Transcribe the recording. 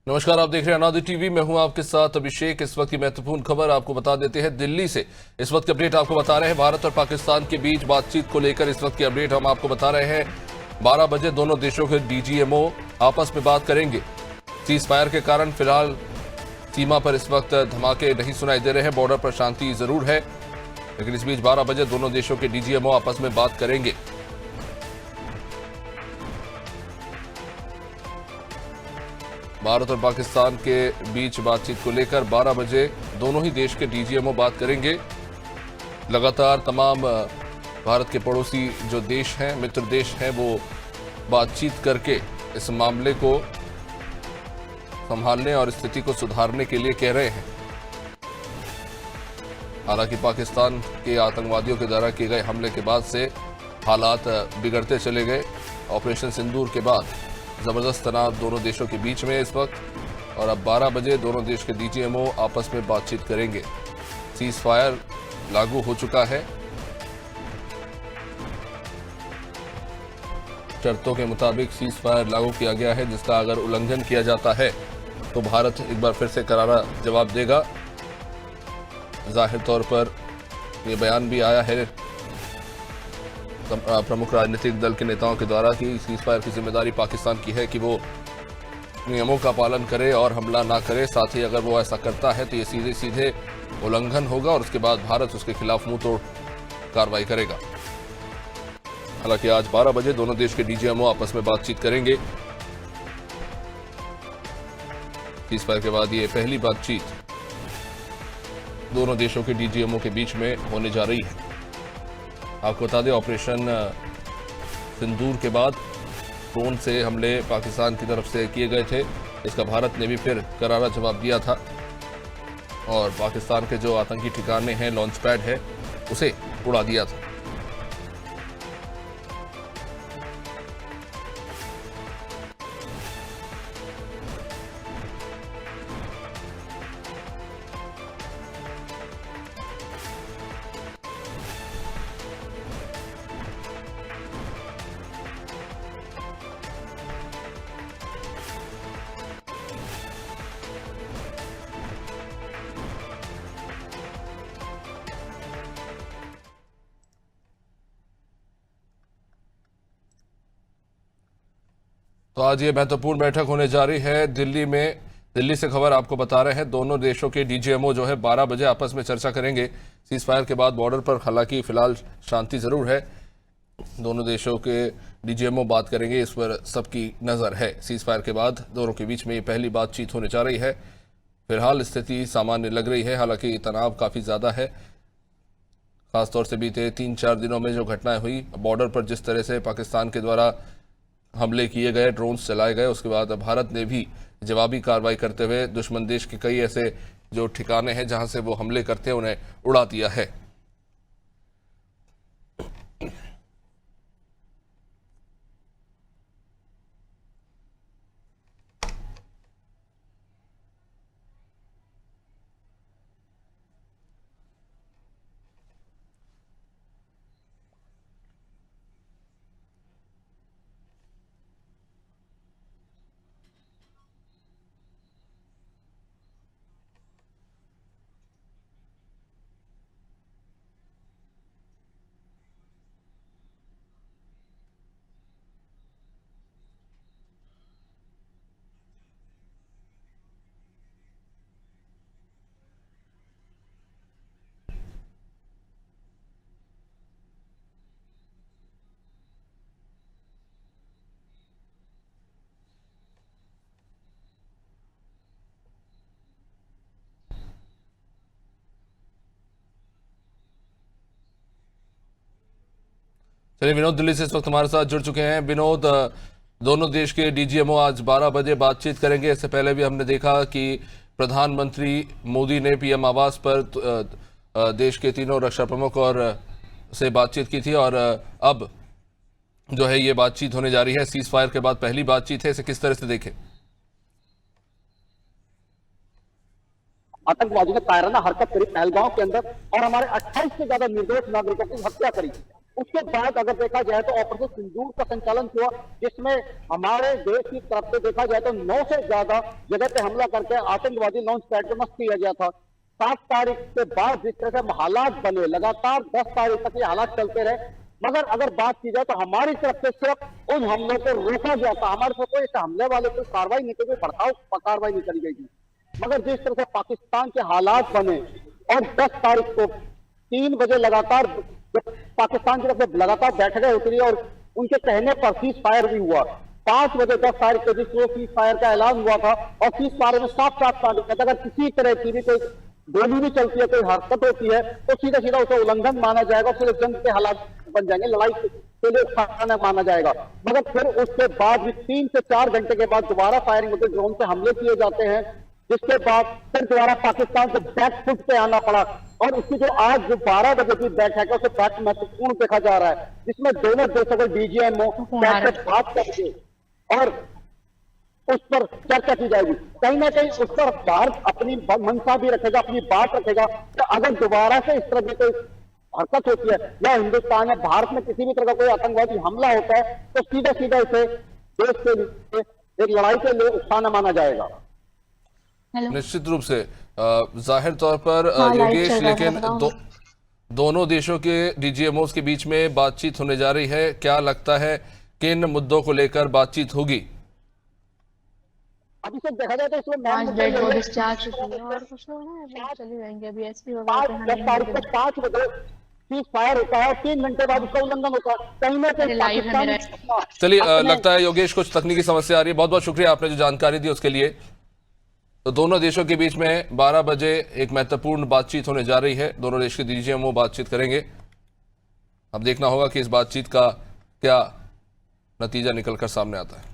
नमस्कार, आप देख रहे हैं अनादि टीवी। मैं हूं आपके साथ अभिषेक। इस वक्त की महत्वपूर्ण खबर आपको बता देते हैं दिल्ली से। इस वक्त की अपडेट आपको बता रहे हैं भारत और पाकिस्तान के बीच बातचीत को लेकर इस वक्त की अपडेट हम आपको बता रहे हैं। 12 बजे दोनों देशों के डीजीएमओ आपस में बात करेंगे। सीज फायर के कारण फिलहाल सीमा पर इस वक्त धमाके नहीं सुनाई दे रहे हैं। बॉर्डर पर शांति जरूर है, लेकिन इस बीच 12 बजे दोनों देशों के डीजीएमओ आपस में बात करेंगे। भारत और पाकिस्तान के बीच बातचीत को लेकर 12 बजे दोनों ही देश के डीजीएमओ बात करेंगे। लगातार तमाम भारत के पड़ोसी जो देश हैं, मित्र देश हैं, वो बातचीत करके इस मामले को संभालने और स्थिति को सुधारने के लिए कह रहे हैं। हालांकि पाकिस्तान के आतंकवादियों के द्वारा किए गए हमले के बाद से हालात बिगड़ते चले गए। ऑपरेशन सिंदूर के बाद जबरदस्त तनाव दोनों देशों के बीच में इस वक्त, और अब 12 बजे दोनों देश के डीजीएमओ आपस में बातचीत करेंगे। सीज फायर लागू हो चुका है। शर्तों के मुताबिक सीज फायर लागू किया गया है, जिसका अगर उल्लंघन किया जाता है तो भारत एक बार फिर से करारा जवाब देगा। जाहिर तौर पर यह बयान भी आया है प्रमुख राजनीतिक दल के नेताओं के द्वारा कि सीज फायर की जिम्मेदारी पाकिस्तान की है कि वो नियमों का पालन करे और हमला ना करे। साथ ही अगर वो ऐसा करता है तो ये सीधे सीधे उल्लंघन होगा और उसके बाद भारत उसके खिलाफ मुंह तोड़ कार्रवाई करेगा। हालांकि आज 12 बजे दोनों देश के डीजीएमओ आपस में बातचीत करेंगे। सीज फायर के बाद ये पहली बातचीत दोनों देशों के डीजीएमओ के बीच में होने जा रही है। आपको बता दें, ऑपरेशन सिंदूर के बाद ड्रोन से हमले पाकिस्तान की तरफ से किए गए थे। इसका भारत ने भी फिर करारा जवाब दिया था और पाकिस्तान के जो आतंकी ठिकाने हैं, लॉन्च पैड है, उसे उड़ा दिया था। तो आज ये महत्वपूर्ण बैठक होने जा रही है दिल्ली में। दिल्ली से खबर आपको बता रहे हैं, दोनों देशों के डीजीएमओ जो है 12 बजे आपस में चर्चा करेंगे। सीज फायर के बाद बॉर्डर पर हालांकि फिलहाल शांति जरूर है। दोनों देशों के डीजीएमओ बात करेंगे, इस पर सबकी नजर है। सीज फायर के बाद दोनों के बीच में ये पहली बातचीत होने जा रही है। फिलहाल स्थिति सामान्य लग रही है, हालांकि तनाव काफी ज्यादा है। खासतौर से बीते 3-4 दिनों में जो घटनाएं हुई, बॉर्डर पर जिस तरह से पाकिस्तान के द्वारा हमले किए गए, ड्रोन्स चलाए गए, उसके बाद भारत ने भी जवाबी कार्रवाई करते हुए दुश्मन देश के कई ऐसे जो ठिकाने हैं जहां से वो हमले करते हैं उन्हें उड़ा दिया है। चलिए, विनोद दिल्ली से इस वक्त हमारे साथ जुड़ चुके हैं। विनोद, दोनों देश के डीजीएमओ आज 12 बजे बातचीत करेंगे। इससे पहले भी हमने देखा कि प्रधानमंत्री मोदी ने पीएम आवास पर देश के तीनों रक्षा प्रमुख और से बातचीत की थी, और अब जो है ये बातचीत होने जा रही है। सीज फायर के बाद पहली बातचीत है, इसे किस तरह से देखें? आतंकवादियों ने कायराना हरकत करी पहलगांव के अंदर और हमारे 28 से ज्यादा निर्दोष नागरिकों की हत्या करी। उसके बाद अगर देखा जाए तो ऑपरेशन सिंदूर का संचालन हुआ, जिसमें हमारे देश की तरफ से देखा जाए तो 9 से ज्यादा जगह पे हमला करके आतंकवादी लॉन्च पैड को नष्ट किया गया था। 7 तारीख के बाद जिस तरह से हालात बने, लगातार 10 तारीख तक ये हालात चलते रहे, मगर अगर बात की जाए तो हमारी तरफ से सिर्फ उन हमलों को रोका गया था। हमारे से कोई हमले वाले कोई कार्रवाई नहीं की, भड़काऊ कार्रवाई नहीं करी गई थी। मगर जिस तरह से पाकिस्तान के हालात बने और 10 तारीख को 3 बजे लगातार पाकिस्तान की तरफ से लगातार बैठकें उतरी और उनके कहने पर सीज फायर भी हुआ। 5 बजे 10 तारीख को जिस सीज फायर का ऐलान हुआ था और सीज फायर में साफ साफ कहा गया था अगर किसी तरह की भी कोई गोली भी चलती है, कोई हरकत होती है तो सीधा सीधा उसे उल्लंघन माना जाएगा, फिर जंग के हालात बन जाएंगे, लड़ाई के लिए खाना माना जाएगा। मगर फिर उसके बाद भी 3 से 4 घंटे के बाद दोबारा फायरिंग होकर ड्रोन से हमले किए जाते हैं, जिसके बाद फिर दोबारा पाकिस्तान को बैक फुट पे आना पड़ा। और उसकी जो आज जो 12 बजे की बैठक है उसे बैक महत्वपूर्ण देखा जा रहा है, जिसमें दोनों देशों के डीजीएमओ बैठ कर बात करके और उस पर चर्चा की जाएगी। कहीं ना कहीं उस पर भारत अपनी मंशा भी रखेगा, अपनी बात रखेगा कि अगर दोबारा से इस तरह की कोई हरकत होती है या हिंदुस्तान या भारत में किसी भी तरह का कोई आतंकवादी हमला होता है तो सीधा सीधा इसे देश के लिए एक लड़ाई के लिए उकसाना माना जाएगा। निश्चित रूप से जाहिर तौर पर योगेश, लेकिन दोनों देशों के डीजीएमओस के बीच में बातचीत होने जा रही है। क्या लगता है किन मुद्दों को लेकर बातचीत होगी? अभी से देखा जाए तो इसमें 5 बजे सीज फायर होता है और 3 घंटे बाद उसका उल्लंघन होता है। कहीं ना कहीं चलिए, लगता है योगेश कुछ तकनीकी समस्या आ रही है। बहुत बहुत शुक्रिया आपने जो जानकारी दी उसके लिए। तो दोनों देशों के बीच में 12 बजे एक महत्वपूर्ण बातचीत होने जा रही है। दोनों देश के डीजीएमओ बातचीत करेंगे। अब देखना होगा कि इस बातचीत का क्या नतीजा निकलकर सामने आता है।